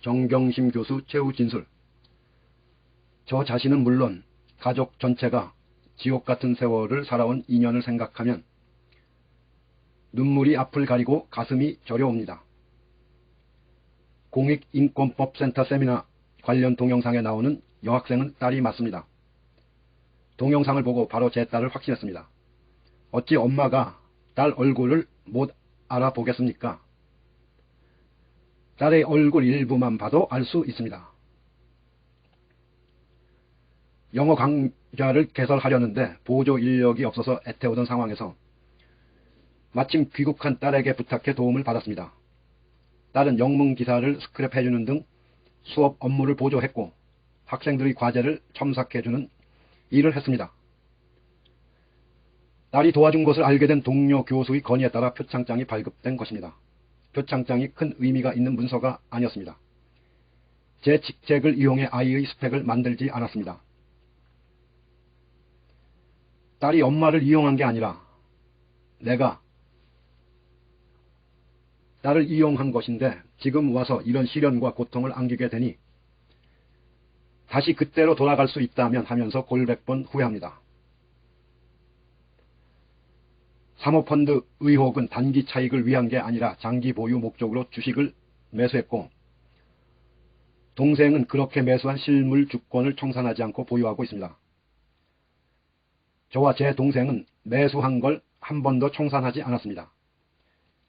정경심 교수 최후 진술. 저 자신은 물론 가족 전체가 지옥 같은 세월을 살아온 인연을 생각하면 눈물이 앞을 가리고 가슴이 저려옵니다. 공익인권법센터 세미나 관련 동영상에 나오는 여학생은 딸이 맞습니다. 동영상을 보고 바로 제 딸을 확신했습니다. 어찌 엄마가 딸 얼굴을 못 알아보겠습니까? 딸의 얼굴 일부만 봐도 알 수 있습니다. 영어 강좌를 개설하려는데 보조 인력이 없어서 애태우던 상황에서 마침 귀국한 딸에게 부탁해 도움을 받았습니다. 딸은 영문 기사를 스크랩해주는 등 수업 업무를 보조했고 학생들의 과제를 첨삭해주는 일을 했습니다. 딸이 도와준 것을 알게 된 동료 교수의 건의에 따라 표창장이 발급된 것입니다. 표창장이 큰 의미가 있는 문서가 아니었습니다. 제 직책을 이용해 아이의 스펙을 만들지 않았습니다. 딸이 엄마를 이용한 게 아니라 내가 딸을 이용한 것인데 지금 와서 이런 시련과 고통을 안기게 되니 다시 그때로 돌아갈 수 있다면 하면서 골백 번 후회합니다. 사모펀드 의혹은 단기 차익을 위한 게 아니라 장기 보유 목적으로 주식을 매수했고 동생은 그렇게 매수한 실물 주권을 청산하지 않고 보유하고 있습니다. 저와 제 동생은 매수한 걸 한 번도 청산하지 않았습니다.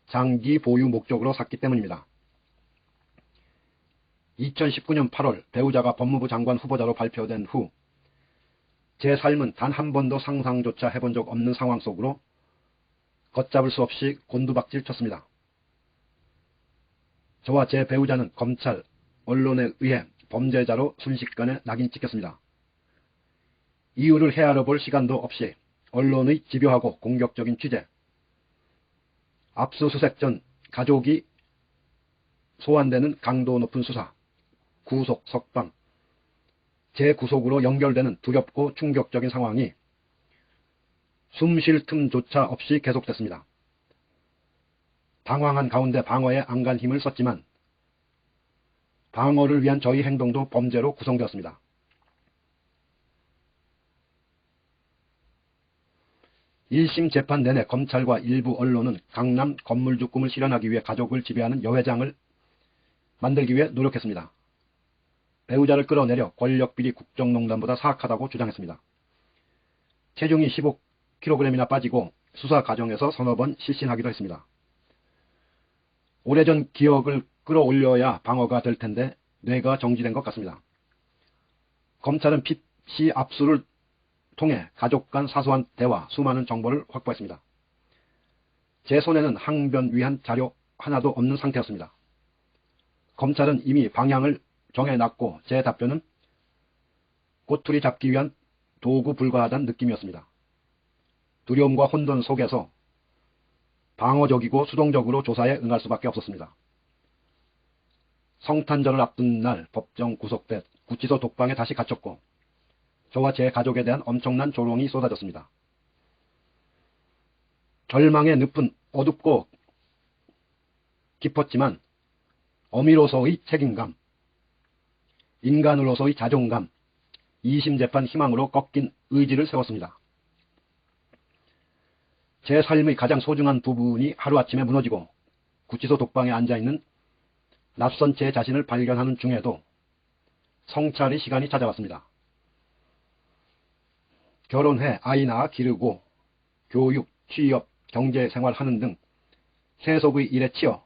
장기 보유 목적으로 샀기 때문입니다. 2019년 8월 배우자가 법무부 장관 후보자로 발표된 후 제 삶은 단 한 번도 상상조차 해본 적 없는 상황 속으로 걷잡을 수 없이 곤두박질 쳤습니다. 저와 제 배우자는 검찰, 언론에 의해 범죄자로 순식간에 낙인 찍혔습니다. 이유를 헤아려 볼 시간도 없이 언론의 집요하고 공격적인 취재, 압수수색 전 가족이 소환되는 강도 높은 수사, 구속, 석방, 재구속으로 연결되는 두렵고 충격적인 상황이 숨 쉴 틈조차 없이 계속됐습니다. 당황한 가운데 방어에 안간 힘을 썼지만 방어를 위한 저희 행동도 범죄로 구성되었습니다. 1심 재판 내내 검찰과 일부 언론은 강남 건물주 꿈을 실현하기 위해 가족을 지배하는 여회장을 만들기 위해 노력했습니다. 배우자를 끌어내려 권력비리 국정농단보다 사악하다고 주장했습니다. 체중이 15kg이나 빠지고 수사 과정에서 서너 번 실신하기도 했습니다. 오래전 기억을 끌어올려야 방어가 될 텐데 뇌가 정지된 것 같습니다. 검찰은 PC 압수를 통해 가족 간 사소한 대화, 수많은 정보를 확보했습니다. 제 손에는 항변 위한 자료 하나도 없는 상태였습니다. 검찰은 이미 방향을 정해놨고 제 답변은 꼬투리 잡기 위한 도구 불과하다는 느낌이었습니다. 두려움과 혼돈 속에서 방어적이고 수동적으로 조사에 응할 수밖에 없었습니다. 성탄절을 앞둔 날 법정 구속돼 구치소 독방에 다시 갇혔고 저와 제 가족에 대한 엄청난 조롱이 쏟아졌습니다. 절망의 늪은 어둡고 깊었지만 어미로서의 책임감, 인간으로서의 자존감, 2심 재판 희망으로 꺾인 의지를 세웠습니다. 제 삶의 가장 소중한 부분이 하루아침에 무너지고 구치소 독방에 앉아있는 낯선 제 자신을 발견하는 중에도 성찰의 시간이 찾아왔습니다. 결혼해 아이 낳아 기르고 교육, 취업, 경제생활 하는 등 세속의 일에 치여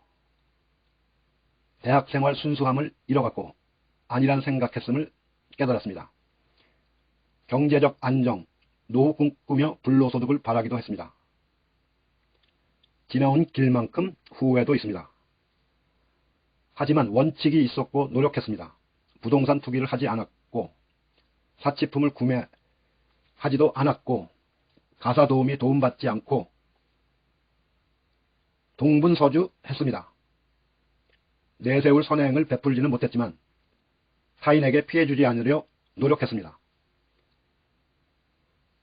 대학생활 순수함을 잃어갔고 아니란 생각했음을 깨달았습니다. 경제적 안정, 노후 꿈꾸며 불로소득을 바라기도 했습니다. 지나온 길만큼 후회도 있습니다. 하지만 원칙이 있었고 노력했습니다. 부동산 투기를 하지 않았고 사치품을 구매하지도 않았고 가사 도우미 도움받지 않고 동분서주 했습니다. 내세울 선행을 베풀지는 못했지만 타인에게 피해주지 않으려 노력했습니다.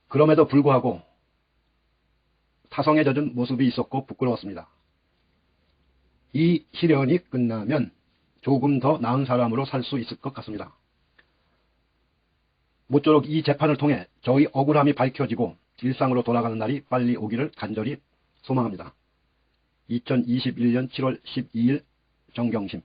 그럼에도 불구하고 타성에 젖은 모습이 있었고 부끄러웠습니다. 이 시련이 끝나면 조금 더 나은 사람으로 살 수 있을 것 같습니다. 모쪼록 이 재판을 통해 저의 억울함이 밝혀지고 일상으로 돌아가는 날이 빨리 오기를 간절히 소망합니다. 2021년 7월 12일 정경심.